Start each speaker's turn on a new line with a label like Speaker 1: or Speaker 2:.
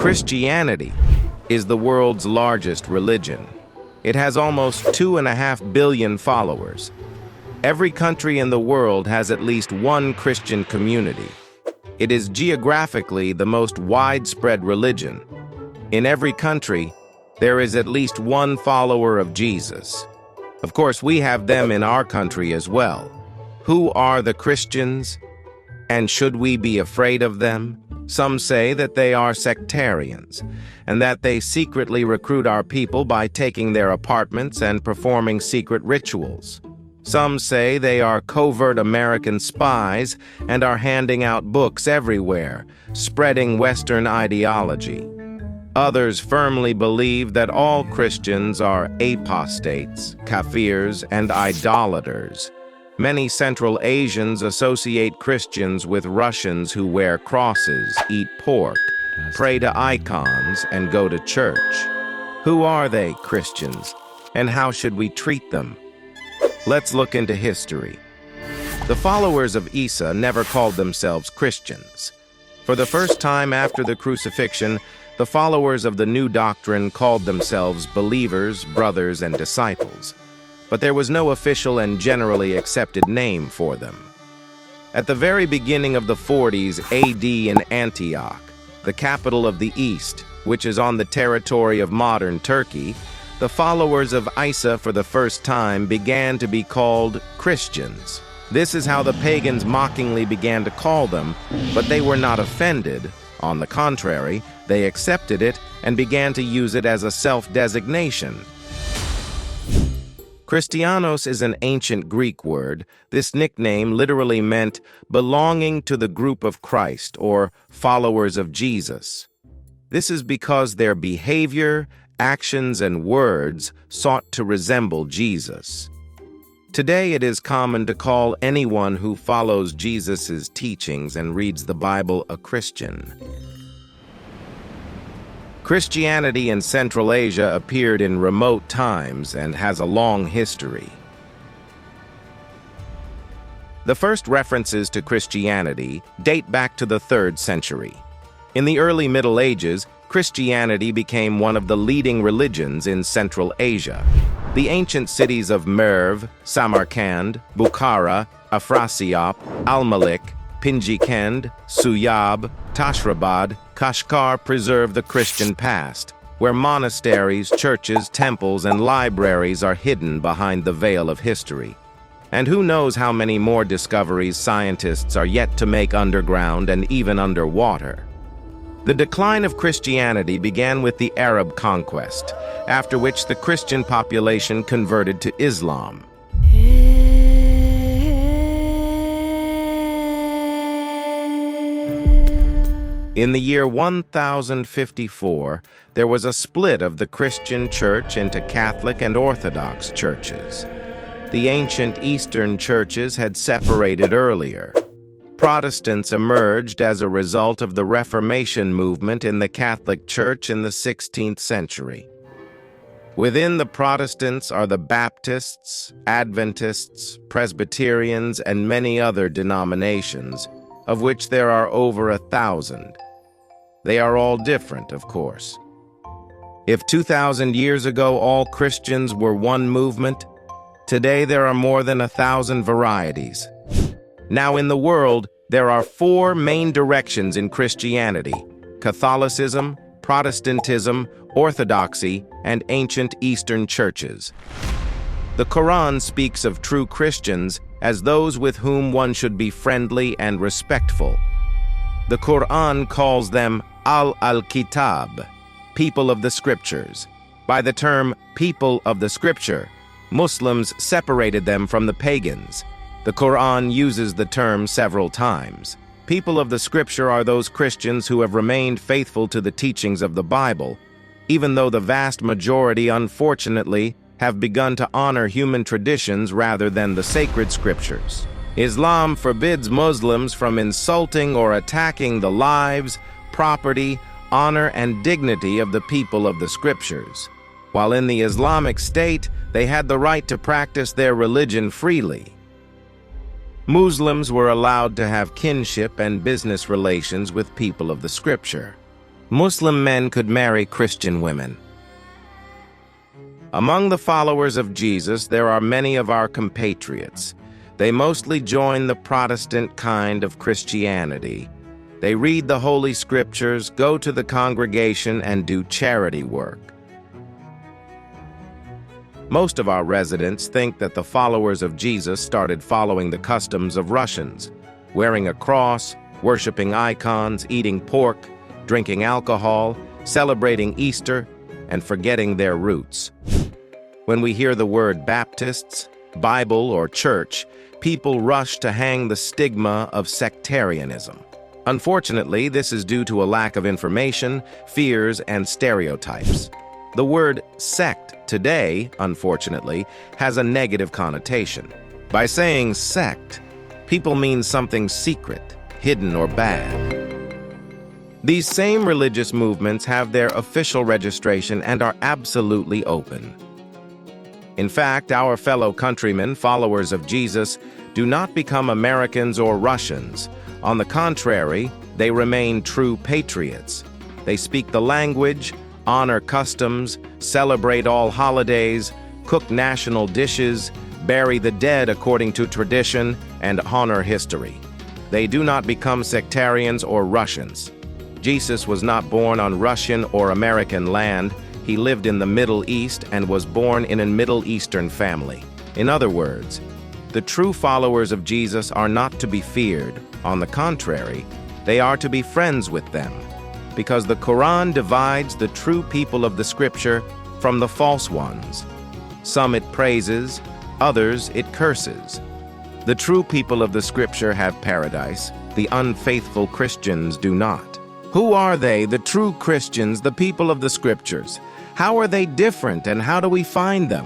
Speaker 1: Christianity is the world's largest religion. It has almost 2.5 billion followers. Every country in the world has at least one Christian community. It is geographically the most widespread religion. In every country, there is at least one follower of Jesus. Of course, we have them in our country as well. Who are the Christians? And should we be afraid of them? Some say that they are sectarians, and that they secretly recruit our people by taking their apartments and performing secret rituals. Some say they are covert American spies and are handing out books everywhere, spreading Western ideology. Others firmly believe that all Christians are apostates, kaffirs, and idolaters. Many Central Asians associate Christians with Russians who wear crosses, eat pork, pray to icons, and go to church. Who are they, Christians, and how should we treat them? Let's look into history. The followers of Isa never called themselves Christians. For the first time after the crucifixion, the followers of the new doctrine called themselves believers, brothers, and disciples. But there was no official and generally accepted name for them. At the very beginning of the 40s AD in Antioch, the capital of the East, which is on the territory of modern Turkey, the followers of Isa for the first time began to be called Christians. This is how the pagans mockingly began to call them, but they were not offended. On the contrary, they accepted it and began to use it as a self-designation. Christianos is an ancient Greek word. This nickname literally meant belonging to the group of Christ or followers of Jesus. This is because their behavior, actions, and words sought to resemble Jesus. Today it is common to call anyone who follows Jesus' teachings and reads the Bible a Christian. Christianity in Central Asia appeared in remote times and has a long history. The first references to Christianity date back to the 3rd century. In the early Middle Ages, Christianity became one of the leading religions in Central Asia. The ancient cities of Merv, Samarkand, Bukhara, Afrasiab, Al-Malik, Pinjikend, Suyab, Tashrabad, Kashgar preserve the Christian past, where monasteries, churches, temples, and libraries are hidden behind the veil of history. And who knows how many more discoveries scientists are yet to make underground and even underwater. The decline of Christianity began with the Arab conquest, after which the Christian population converted to Islam. In the year 1054, there was a split of the Christian church into Catholic and Orthodox churches. The ancient Eastern churches had separated earlier. Protestants emerged as a result of the Reformation movement in the Catholic Church in the 16th century. Within the Protestants are the Baptists, Adventists, Presbyterians, and many other denominations, of which there are over 1,000. They are all different, of course. If 2,000 years ago all Christians were one movement, today there are more than 1,000 varieties. Now in the world, there are 4 main directions in Christianity: Catholicism, Protestantism, Orthodoxy, and ancient Eastern churches. The Quran speaks of true Christians as those with whom one should be friendly and respectful. The Quran calls them al-Kitab, people of the Scriptures. By the term people of the Scripture, Muslims separated them from the pagans. The Quran uses the term several times. People of the Scripture are those Christians who have remained faithful to the teachings of the Bible, even though the vast majority, unfortunately, have begun to honor human traditions rather than the sacred scriptures. Islam forbids Muslims from insulting or attacking the lives, property, honor, and dignity of the people of the Scriptures. While in the Islamic State, they had the right to practice their religion freely. Muslims were allowed to have kinship and business relations with people of the Scripture. Muslim men could marry Christian women. Among the followers of Jesus, there are many of our compatriots. They mostly join the Protestant kind of Christianity. They read the Holy Scriptures, go to the congregation, and do charity work. Most of our residents think that the followers of Jesus started following the customs of Russians, wearing a cross, worshiping icons, eating pork, drinking alcohol, celebrating Easter, and forgetting their roots. When we hear the word Baptists, Bible, or church, people rush to hang the stigma of sectarianism. Unfortunately, this is due to a lack of information, fears, and stereotypes. The word sect today, unfortunately, has a negative connotation. By saying sect, people mean something secret, hidden, or bad. These same religious movements have their official registration and are absolutely open. In fact, our fellow countrymen, followers of Jesus, do not become Americans or Russians. On the contrary, they remain true patriots. They speak the language, honor customs, celebrate all holidays, cook national dishes, bury the dead according to tradition, and honor history. They do not become sectarians or Russians. Jesus was not born on Russian or American land. He lived in the Middle East and was born in a Middle Eastern family. In other words, the true followers of Jesus are not to be feared. On the contrary, they are to be friends with them, because the Quran divides the true people of the Scripture from the false ones. Some it praises, others it curses. The true people of the Scripture have paradise, the unfaithful Christians do not. Who are they, the true Christians, the people of the Scriptures? How are they different, and how do we find them?